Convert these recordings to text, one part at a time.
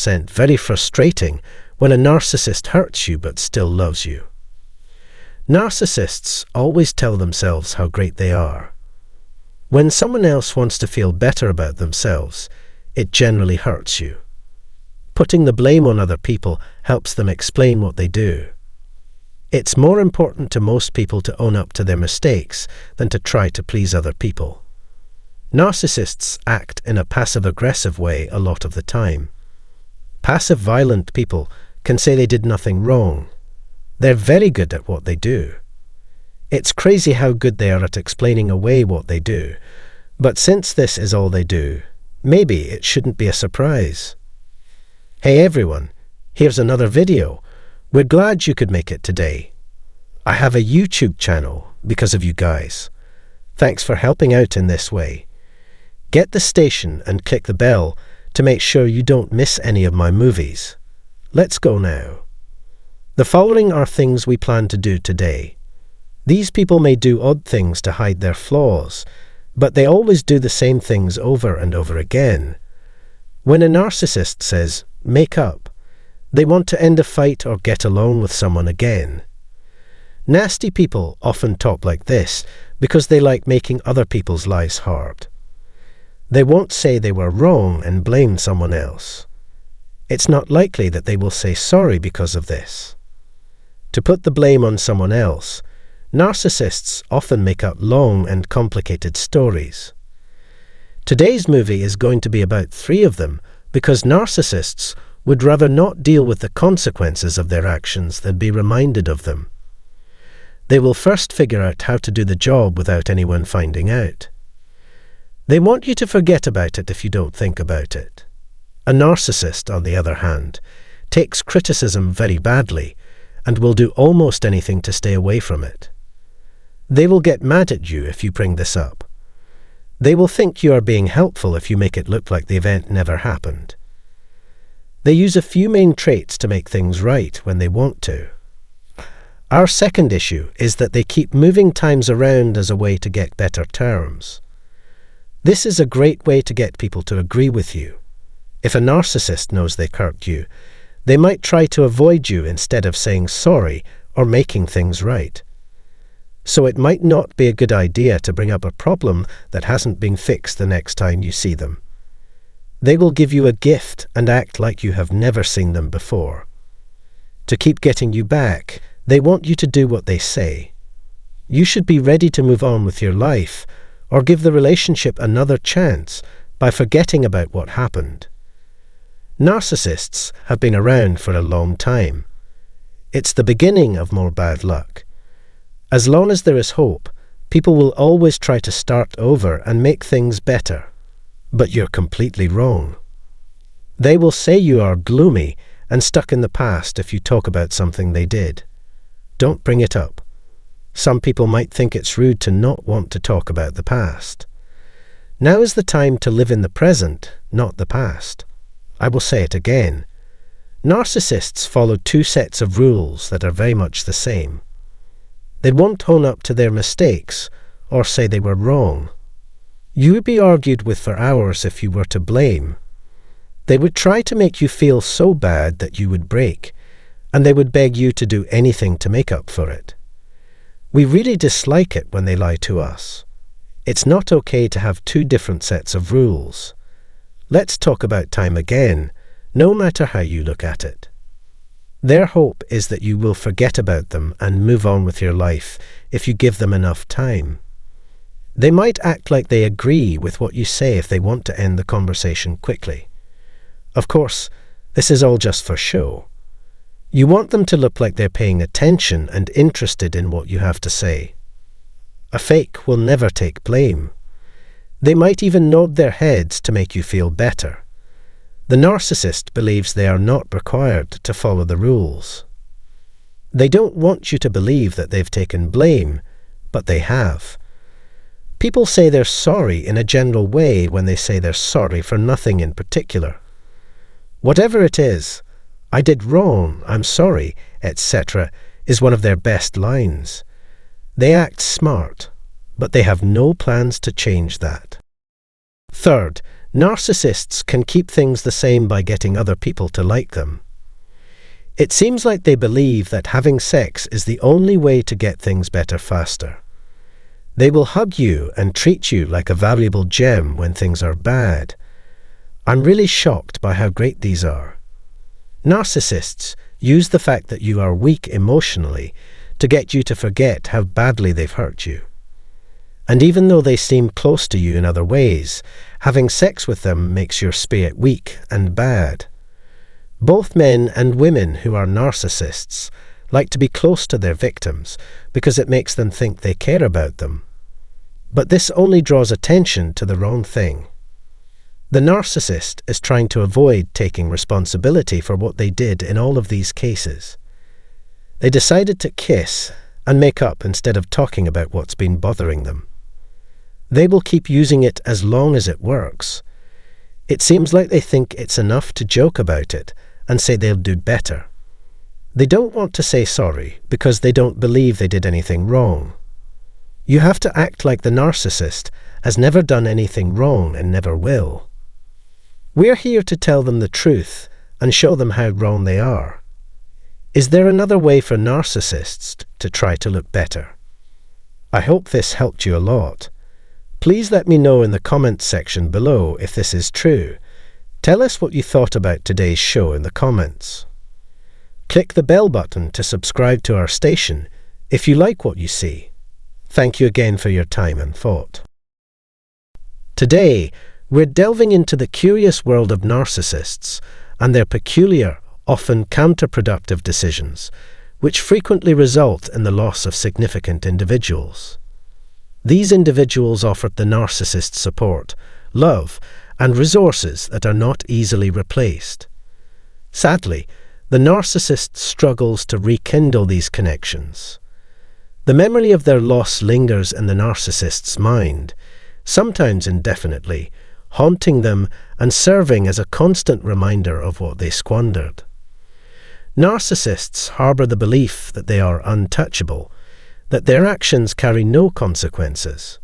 100% very frustrating when a narcissist hurts you but still loves you. Narcissists always tell themselves how great they are. When someone else wants to feel better about themselves, it generally hurts you. Putting the blame on other people helps them explain what they do. It's more important to most people to own up to their mistakes than to try to please other people. Narcissists act in a passive-aggressive way a lot of the time. Passive violent people can say they did nothing wrong. They're very good at what they do. It's crazy how good they are at explaining away what they do, but since this is all they do, maybe it shouldn't be a surprise. Hey everyone, here's another video. We're glad you could make it today. I have a YouTube channel because of you guys. Thanks for helping out in this way. Get the station and click the bell to make sure you don't miss any of my movies. Let's go now. The following are things we plan to do today. These people may do odd things to hide their flaws, but they always do the same things over and over again. When a narcissist says, "make up," they want to end a fight or get along with someone again. Nasty people often talk like this because they like making other people's lives hard. They won't say they were wrong and blame someone else. It's not likely that they will say sorry because of this. To put the blame on someone else, narcissists often make up long and complicated stories. Today's movie is going to be about 3 of them because narcissists would rather not deal with the consequences of their actions than be reminded of them. They will first figure out how to do the job without anyone finding out. They want you to forget about it if you don't think about it. A narcissist, on the other hand, takes criticism very badly and will do almost anything to stay away from it. They will get mad at you if you bring this up. They will think you are being helpful if you make it look like the event never happened. They use a few main traits to make things right when they want to. Our second issue is that they keep moving times around as a way to get better terms. This is a great way to get people to agree with you. If a narcissist knows they hurt you, they might try to avoid you instead of saying sorry or making things right. So it might not be a good idea to bring up a problem that hasn't been fixed the next time you see them. They will give you a gift and act like you have never seen them before. To keep getting you back, they want you to do what they say. You should be ready to move on with your life or give the relationship another chance by forgetting about what happened. Narcissists have been around for a long time. It's the beginning of more bad luck. As long as there is hope, people will always try to start over and make things better. But you're completely wrong. They will say you are gloomy and stuck in the past if you talk about something they did. Don't bring it up. Some people might think it's rude to not want to talk about the past. Now is the time to live in the present, not the past. I will say it again. Narcissists follow 2 sets of rules that are very much the same. They won't own up to their mistakes or say they were wrong. You would be argued with for hours if you were to blame. They would try to make you feel so bad that you would break, and they would beg you to do anything to make up for it. We really dislike it when they lie to us. It's not okay to have 2 different sets of rules. Let's talk about time again, no matter how you look at it. Their hope is that you will forget about them and move on with your life if you give them enough time. They might act like they agree with what you say if they want to end the conversation quickly. Of course, this is all just for show. You want them to look like they're paying attention and interested in what you have to say. A fake will never take blame. They might even nod their heads to make you feel better. The narcissist believes they are not required to follow the rules. They don't want you to believe that they've taken blame, but they have. People say they're sorry in a general way when they say they're sorry for nothing in particular. Whatever it is, "I did wrong, I'm sorry," etc., is one of their best lines. They act smart, but they have no plans to change that. Third, Narcissists can keep things the same by getting other people to like them. It seems like they believe that having sex is the only way to get things better faster. They will hug you and treat you like a valuable gem when things are bad. I'm really shocked by how great these are. Narcissists use the fact that you are weak emotionally to get you to forget how badly they've hurt you. And even though they seem close to you in other ways, having sex with them makes your spirit weak and bad. Both men and women who are narcissists like to be close to their victims because it makes them think they care about them. But this only draws attention to the wrong thing. The narcissist is trying to avoid taking responsibility for what they did in all of these cases. They decided to kiss and make up instead of talking about what's been bothering them. They will keep using it as long as it works. It seems like they think it's enough to joke about it and say they'll do better. They don't want to say sorry because they don't believe they did anything wrong. You have to act like the narcissist has never done anything wrong and never will. We're here to tell them the truth and show them how wrong they are. Is there another way for narcissists to try to look better? I hope this helped you a lot. Please let me know in the comments section below if this is true. Tell us what you thought about today's show in the comments. Click the bell button to subscribe to our station if you like what you see. Thank you again for your time and thought. Today, we're delving into the curious world of narcissists and their peculiar, often counterproductive decisions, which frequently result in the loss of significant individuals. These individuals offered the narcissist support, love, and resources that are not easily replaced. Sadly, the narcissist struggles to rekindle these connections. The memory of their loss lingers in the narcissist's mind, sometimes indefinitely, haunting them and serving as a constant reminder of what they squandered. Narcissists harbor the belief that they are untouchable, that their actions carry no consequences.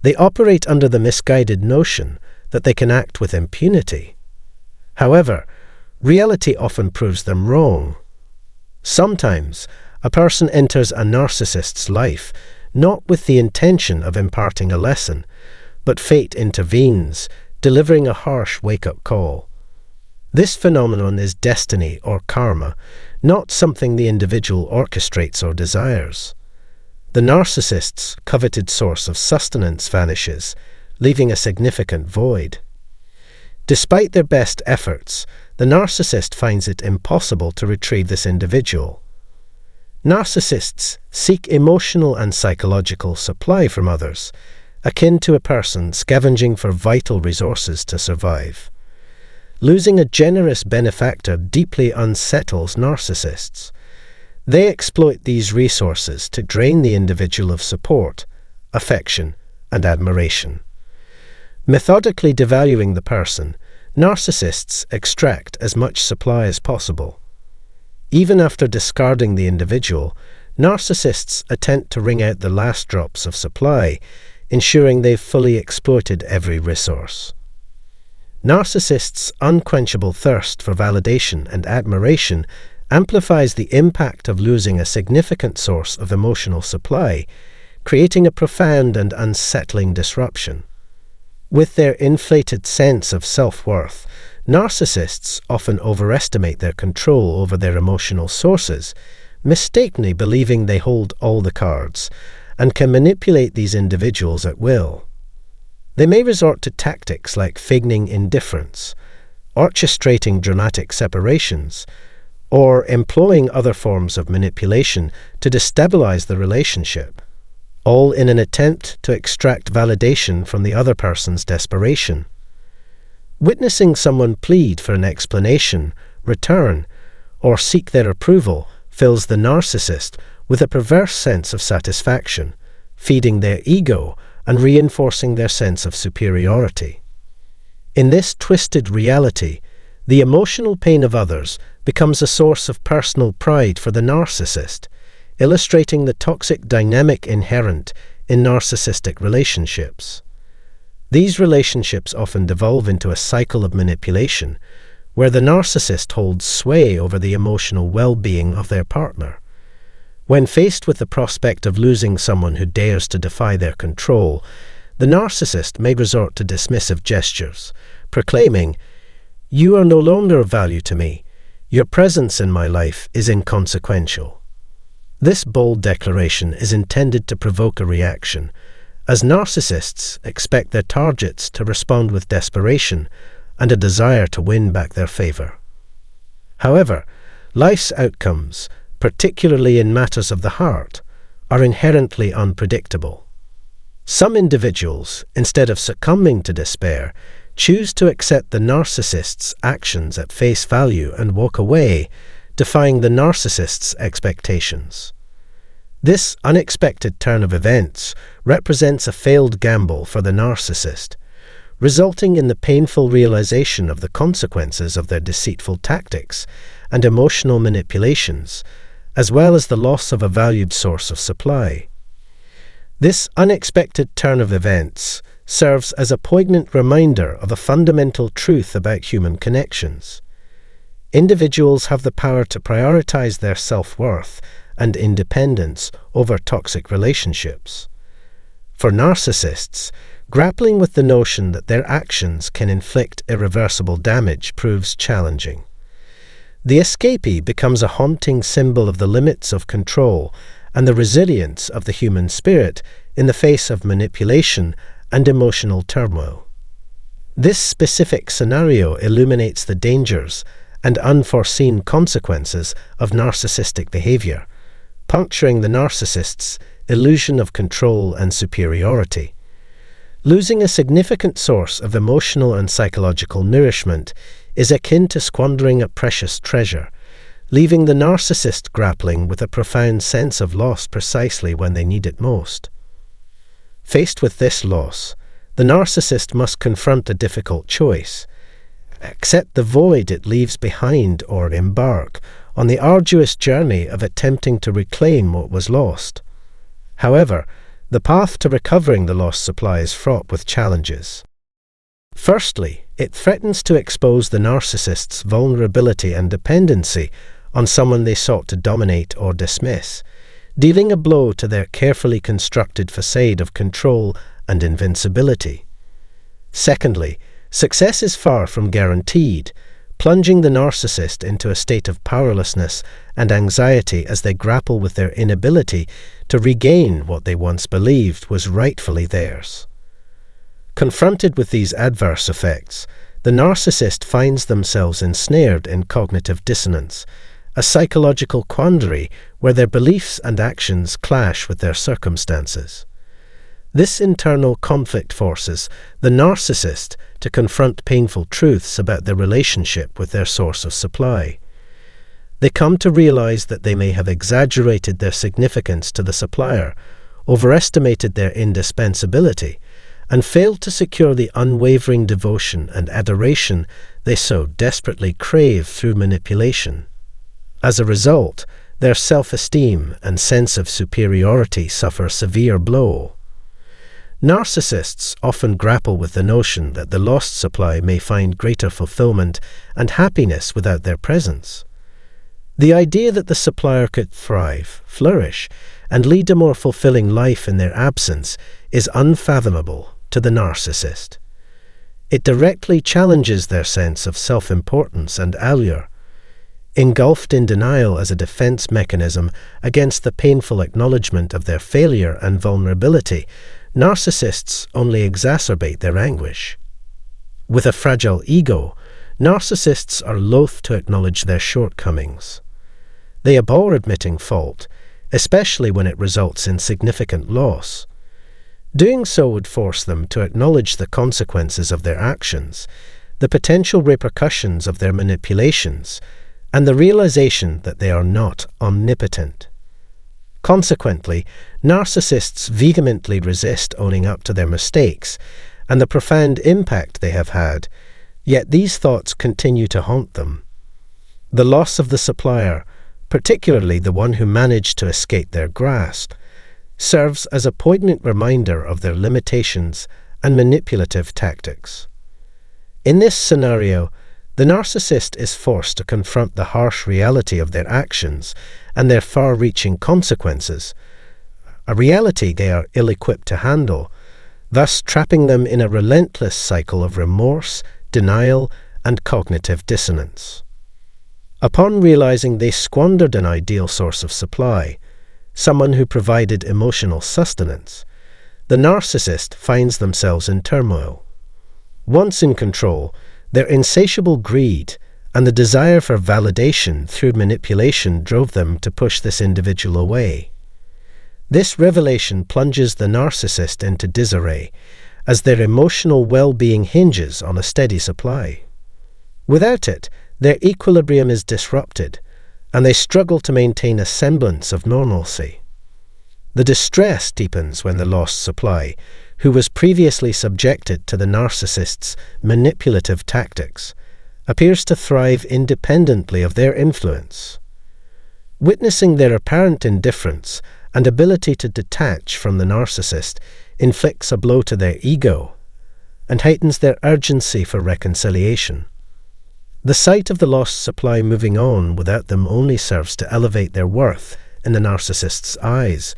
They operate under the misguided notion that they can act with impunity. However, reality often proves them wrong. Sometimes, a person enters a narcissist's life not with the intention of imparting a lesson, but fate intervenes, delivering a harsh wake-up call. This phenomenon is destiny or karma, not something the individual orchestrates or desires. The narcissist's coveted source of sustenance vanishes, leaving a significant void. Despite their best efforts, the narcissist finds it impossible to retrieve this individual. Narcissists seek emotional and psychological supply from others, akin to a person scavenging for vital resources to survive. Losing a generous benefactor deeply unsettles narcissists. They exploit these resources to drain the individual of support, affection, and admiration. Methodically devaluing the person, narcissists extract as much supply as possible. Even after discarding the individual, narcissists attempt to wring out the last drops of supply, ensuring they've fully exploited every resource. Narcissists' unquenchable thirst for validation and admiration amplifies the impact of losing a significant source of emotional supply, creating a profound and unsettling disruption. With their inflated sense of self-worth, narcissists often overestimate their control over their emotional sources, mistakenly believing they hold all the cards, and can manipulate these individuals at will. They may resort to tactics like feigning indifference, orchestrating dramatic separations, or employing other forms of manipulation to destabilize the relationship, all in an attempt to extract validation from the other person's desperation. Witnessing someone plead for an explanation, return, or seek their approval fills the narcissist with a perverse sense of satisfaction, feeding their ego and reinforcing their sense of superiority. In this twisted reality, the emotional pain of others becomes a source of personal pride for the narcissist, illustrating the toxic dynamic inherent in narcissistic relationships. These relationships often devolve into a cycle of manipulation, where the narcissist holds sway over the emotional well-being of their partner. When faced with the prospect of losing someone who dares to defy their control, the narcissist may resort to dismissive gestures, proclaiming, "You are no longer of value to me. Your presence in my life is inconsequential." This bold declaration is intended to provoke a reaction, as narcissists expect their targets to respond with desperation and a desire to win back their favor. However, life's outcomes, particularly in matters of the heart, are inherently unpredictable. Some individuals, instead of succumbing to despair, choose to accept the narcissist's actions at face value and walk away, defying the narcissist's expectations. This unexpected turn of events represents a failed gamble for the narcissist, resulting in the painful realization of the consequences of their deceitful tactics and emotional manipulations, as well as the loss of a valued source of supply. This unexpected turn of events serves as a poignant reminder of a fundamental truth about human connections. Individuals have the power to prioritize their self-worth and independence over toxic relationships. For narcissists, grappling with the notion that their actions can inflict irreversible damage proves challenging. The escapee becomes a haunting symbol of the limits of control and the resilience of the human spirit in the face of manipulation and emotional turmoil. This specific scenario illuminates the dangers and unforeseen consequences of narcissistic behavior, puncturing the narcissist's illusion of control and superiority. Losing a significant source of emotional and psychological nourishment is akin to squandering a precious treasure, leaving the narcissist grappling with a profound sense of loss precisely when they need it most. Faced with this loss, the narcissist must confront a difficult choice: accept the void it leaves behind or embark on the arduous journey of attempting to reclaim what was lost. However, the path to recovering the lost supply is fraught with challenges. Firstly, it threatens to expose the narcissist's vulnerability and dependency on someone they sought to dominate or dismiss, dealing a blow to their carefully constructed facade of control and invincibility. Secondly, success is far from guaranteed, plunging the narcissist into a state of powerlessness and anxiety as they grapple with their inability to regain what they once believed was rightfully theirs. Confronted with these adverse effects, the narcissist finds themselves ensnared in cognitive dissonance, a psychological quandary where their beliefs and actions clash with their circumstances. This internal conflict forces the narcissist to confront painful truths about their relationship with their source of supply. They come to realize that they may have exaggerated their significance to the supplier, overestimated their indispensability, and failed to secure the unwavering devotion and adoration they so desperately crave through manipulation. As a result, their self-esteem and sense of superiority suffer a severe blow. Narcissists often grapple with the notion that the lost supply may find greater fulfillment and happiness without their presence. The idea that the supplier could thrive, flourish, and lead a more fulfilling life in their absence is unfathomable to the narcissist. It directly challenges their sense of self-importance and allure. Engulfed in denial as a defense mechanism against the painful acknowledgement of their failure and vulnerability, narcissists only exacerbate their anguish. With a fragile ego, narcissists are loath to acknowledge their shortcomings. They abhor admitting fault, especially when it results in significant loss. Doing so would force them to acknowledge the consequences of their actions, the potential repercussions of their manipulations, and the realization that they are not omnipotent. Consequently, narcissists vehemently resist owning up to their mistakes and the profound impact they have had, yet these thoughts continue to haunt them. The loss of the supplier, particularly the one who managed to escape their grasp, serves as a poignant reminder of their limitations and manipulative tactics. In this scenario, the narcissist is forced to confront the harsh reality of their actions and their far-reaching consequences, a reality they are ill-equipped to handle, thus trapping them in a relentless cycle of remorse, denial, and cognitive dissonance. Upon realizing they squandered an ideal source of supply, someone who provided emotional sustenance, the narcissist finds themselves in turmoil. Once in control, their insatiable greed and the desire for validation through manipulation drove them to push this individual away. This revelation plunges the narcissist into disarray, as their emotional well-being hinges on a steady supply. Without it, their equilibrium is disrupted, and they struggle to maintain a semblance of normalcy. The distress deepens when the lost supply, who was previously subjected to the narcissist's manipulative tactics, appears to thrive independently of their influence. Witnessing their apparent indifference and ability to detach from the narcissist inflicts a blow to their ego and heightens their urgency for reconciliation. The sight of the lost supply moving on without them only serves to elevate their worth in the narcissist's eyes,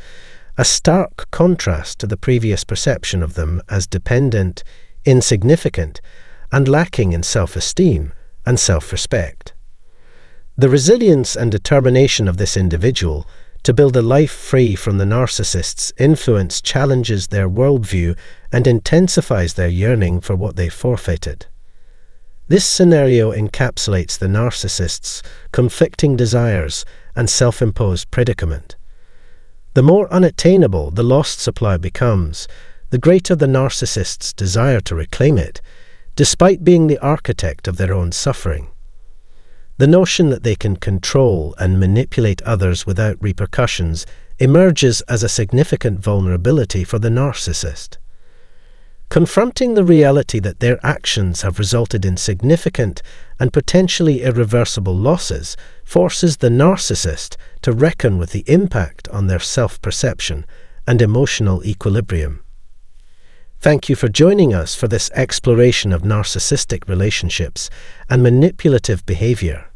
a stark contrast to the previous perception of them as dependent, insignificant, and lacking in self-esteem and self-respect. The resilience and determination of this individual to build a life free from the narcissist's influence challenges their worldview and intensifies their yearning for what they forfeited. This scenario encapsulates the narcissist's conflicting desires and self-imposed predicament. The more unattainable the lost supply becomes, the greater the narcissist's desire to reclaim it, despite being the architect of their own suffering. The notion that they can control and manipulate others without repercussions emerges as a significant vulnerability for the narcissist. Confronting the reality that their actions have resulted in significant and potentially irreversible losses forces the narcissist to reckon with the impact on their self-perception and emotional equilibrium. Thank you for joining us for this exploration of narcissistic relationships and manipulative behavior.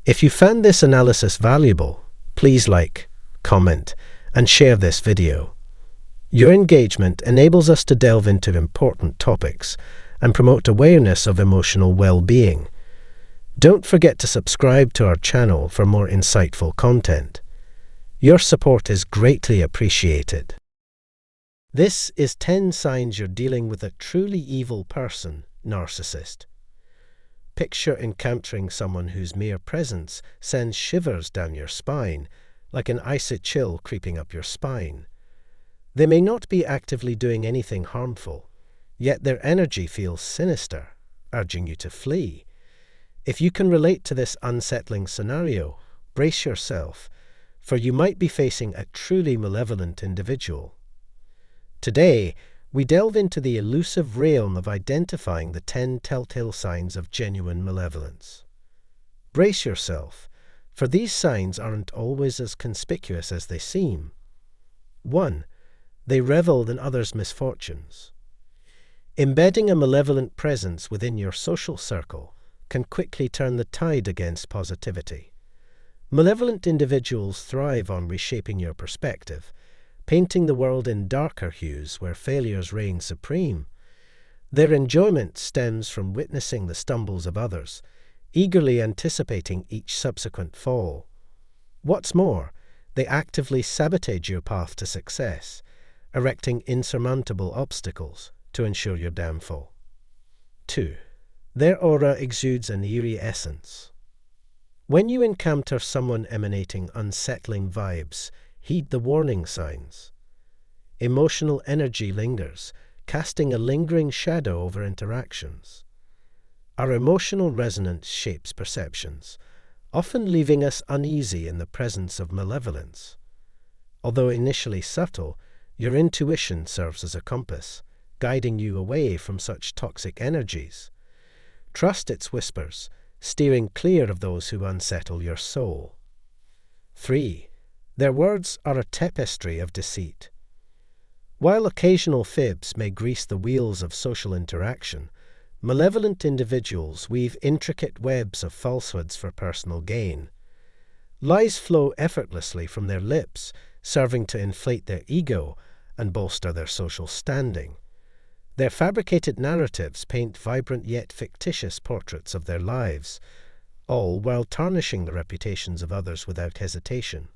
If you found this analysis valuable, please like, comment, and share this video. Your engagement enables us to delve into important topics and promote awareness of emotional well-being. Don't forget to subscribe to our channel for more insightful content. Your support is greatly appreciated. This is 10 signs you're dealing with a truly evil person, narcissist. Picture encountering someone whose mere presence sends shivers down your spine, like an icy chill creeping up your spine. They may not be actively doing anything harmful, yet their energy feels sinister, urging you to flee. If you can relate to this unsettling scenario, brace yourself, for you might be facing a truly malevolent individual. Today, we delve into the elusive realm of identifying the 10 telltale signs of genuine malevolence. Brace yourself, for these signs aren't always as conspicuous as they seem. 1. They revel in others' misfortunes. Embedding a malevolent presence within your social circle can quickly turn the tide against positivity. Malevolent individuals thrive on reshaping your perspective, painting the world in darker hues where failures reign supreme. Their enjoyment stems from witnessing the stumbles of others, eagerly anticipating each subsequent fall. What's more, they actively sabotage your path to success, erecting insurmountable obstacles to ensure your downfall. 2. Their aura exudes an eerie essence. When you encounter someone emanating unsettling vibes, heed the warning signs. Emotional energy lingers, casting a lingering shadow over interactions. Our emotional resonance shapes perceptions, often leaving us uneasy in the presence of malevolence. Although initially subtle, your intuition serves as a compass, guiding you away from such toxic energies. Trust its whispers, steering clear of those who unsettle your soul. 3. Their words are a tapestry of deceit. While occasional fibs may grease the wheels of social interaction, malevolent individuals weave intricate webs of falsehoods for personal gain. Lies flow effortlessly from their lips, serving to inflate their ego and bolster their social standing. Their fabricated narratives paint vibrant yet fictitious portraits of their lives, all while tarnishing the reputations of others without hesitation.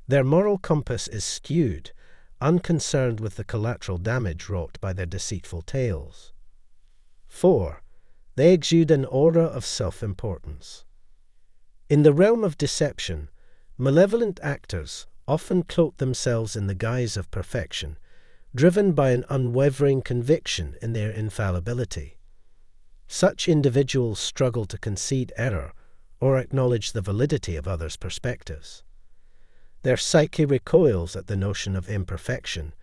Their moral compass is skewed, unconcerned with the collateral damage wrought by their deceitful tales. 4. They exude an aura of self-importance. In the realm of deception, malevolent actors often cloak themselves in the guise of perfection, driven by an unwavering conviction in their infallibility. Such individuals struggle to concede error or acknowledge the validity of others' perspectives. Their psyche recoils at the notion of imperfection,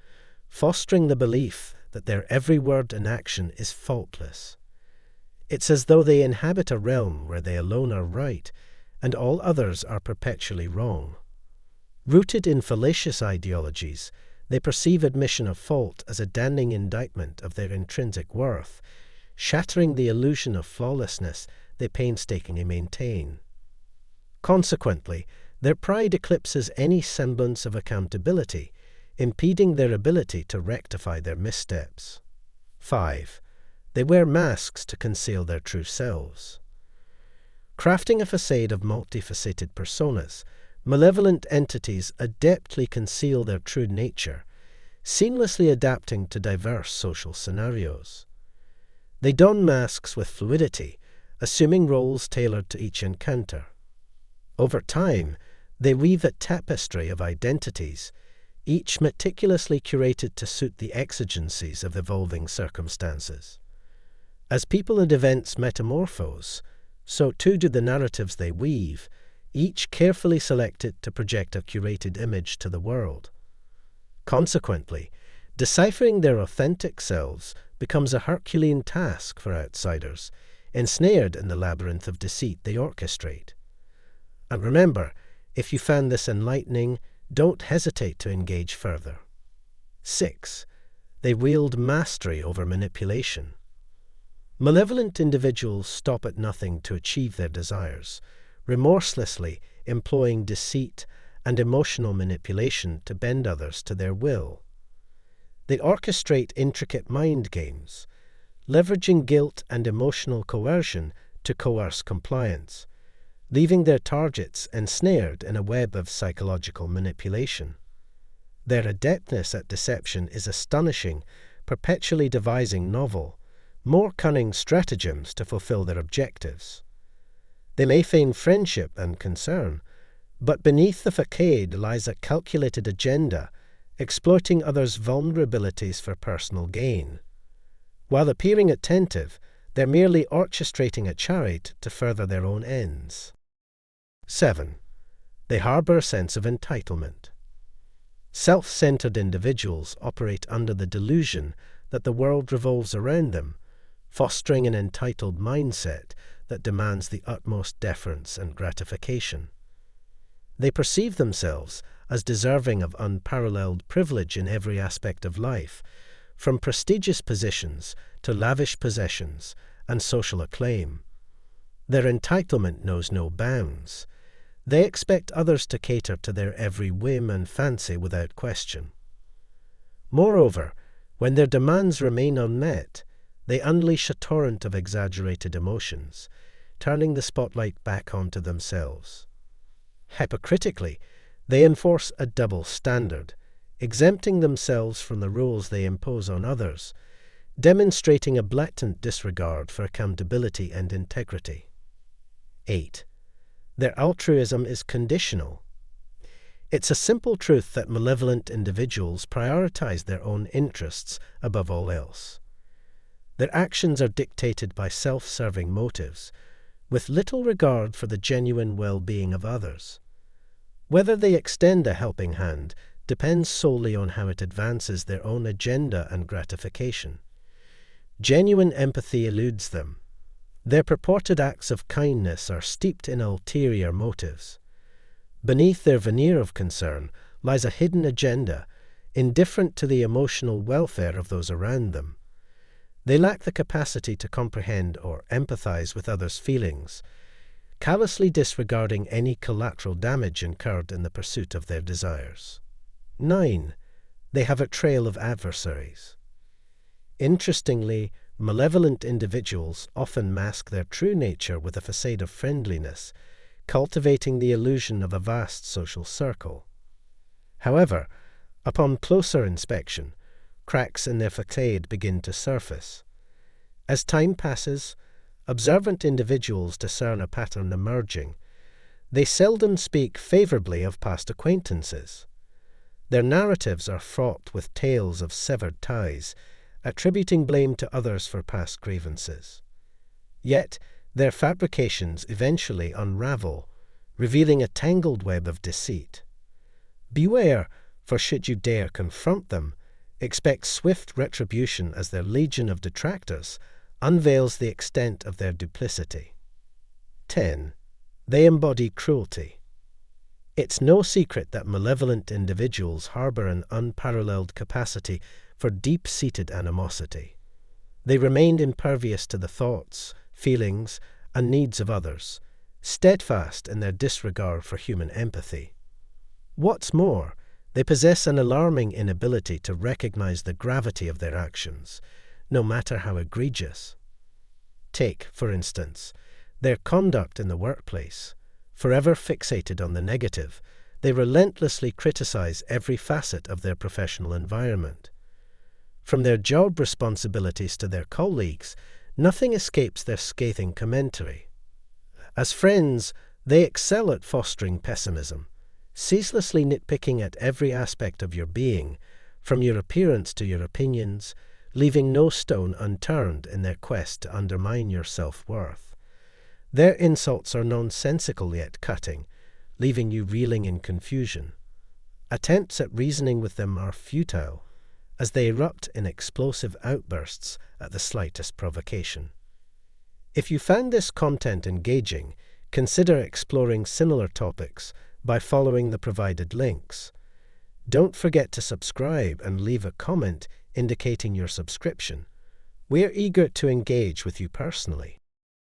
fostering the belief that their every word and action is faultless. It's as though they inhabit a realm where they alone are right and all others are perpetually wrong. Rooted in fallacious ideologies, they perceive admission of fault as a damning indictment of their intrinsic worth, shattering the illusion of flawlessness they painstakingly maintain. Consequently, their pride eclipses any semblance of accountability, impeding their ability to rectify their missteps. 5. They wear masks to conceal their true selves. Crafting a facade of multifaceted personas, malevolent entities adeptly conceal their true nature, seamlessly adapting to diverse social scenarios. They don masks with fluidity, assuming roles tailored to each encounter. Over time, they weave a tapestry of identities, each meticulously curated to suit the exigencies of evolving circumstances. As people and events metamorphose, so too do the narratives they weave, each carefully selected to project a curated image to the world. Consequently, deciphering their authentic selves becomes a Herculean task for outsiders, ensnared in the labyrinth of deceit they orchestrate. And remember, if you found this enlightening, don't hesitate to engage further. 6. They wield mastery over manipulation. Malevolent individuals stop at nothing to achieve their desires, remorselessly employing deceit and emotional manipulation to bend others to their will. They orchestrate intricate mind games, leveraging guilt and emotional coercion to coerce compliance, leaving their targets ensnared in a web of psychological manipulation. Their adeptness at deception is astonishing, perpetually devising novel, more cunning stratagems to fulfill their objectives. They may feign friendship and concern, but beneath the facade lies a calculated agenda, exploiting others' vulnerabilities for personal gain. While appearing attentive, they're merely orchestrating a charade to further their own ends. 7. They harbor a sense of entitlement. Self-centered individuals operate under the delusion that the world revolves around them, fostering an entitled mindset that demands the utmost deference and gratification. They perceive themselves as deserving of unparalleled privilege in every aspect of life, from prestigious positions to lavish possessions and social acclaim. Their entitlement knows no bounds. They expect others to cater to their every whim and fancy without question. Moreover, when their demands remain unmet, they unleash a torrent of exaggerated emotions, turning the spotlight back onto themselves. Hypocritically, they enforce a double standard, exempting themselves from the rules they impose on others, demonstrating a blatant disregard for accountability and integrity. 8. Their altruism is conditional. It's a simple truth that malevolent individuals prioritize their own interests above all else. Their actions are dictated by self-serving motives, with little regard for the genuine well-being of others. Whether they extend a helping hand depends solely on how it advances their own agenda and gratification. Genuine empathy eludes them. Their purported acts of kindness are steeped in ulterior motives. Beneath their veneer of concern lies a hidden agenda, indifferent to the emotional welfare of those around them. They lack the capacity to comprehend or empathize with others' feelings, callously disregarding any collateral damage incurred in the pursuit of their desires. 9. They have a trail of adversaries. Interestingly, malevolent individuals often mask their true nature with a facade of friendliness, cultivating the illusion of a vast social circle. However, upon closer inspection, cracks in their facade begin to surface. As time passes, observant individuals discern a pattern emerging. They seldom speak favorably of past acquaintances. Their narratives are fraught with tales of severed ties, attributing blame to others for past grievances. Yet, their fabrications eventually unravel, revealing a tangled web of deceit. Beware, for should you dare confront them, expect swift retribution as their legion of detractors unveils the extent of their duplicity. 10. They embody cruelty. It's no secret that malevolent individuals harbor an unparalleled capacity for deep-seated animosity. They remain impervious to the thoughts, feelings, and needs of others, steadfast in their disregard for human empathy. What's more, they possess an alarming inability to recognize the gravity of their actions, no matter how egregious. Take, for instance, their conduct in the workplace. Forever fixated on the negative, they relentlessly criticize every facet of their professional environment. From their job responsibilities to their colleagues, nothing escapes their scathing commentary. As friends, they excel at fostering pessimism, ceaselessly nitpicking at every aspect of your being, from your appearance to your opinions, leaving no stone unturned in their quest to undermine your self-worth. Their insults are nonsensical yet cutting, leaving you reeling in confusion. Attempts at reasoning with them are futile, as they erupt in explosive outbursts at the slightest provocation. If you found this content engaging, consider exploring similar topics by following the provided links. Don't forget to subscribe and leave a comment indicating your subscription. We're eager to engage with you personally.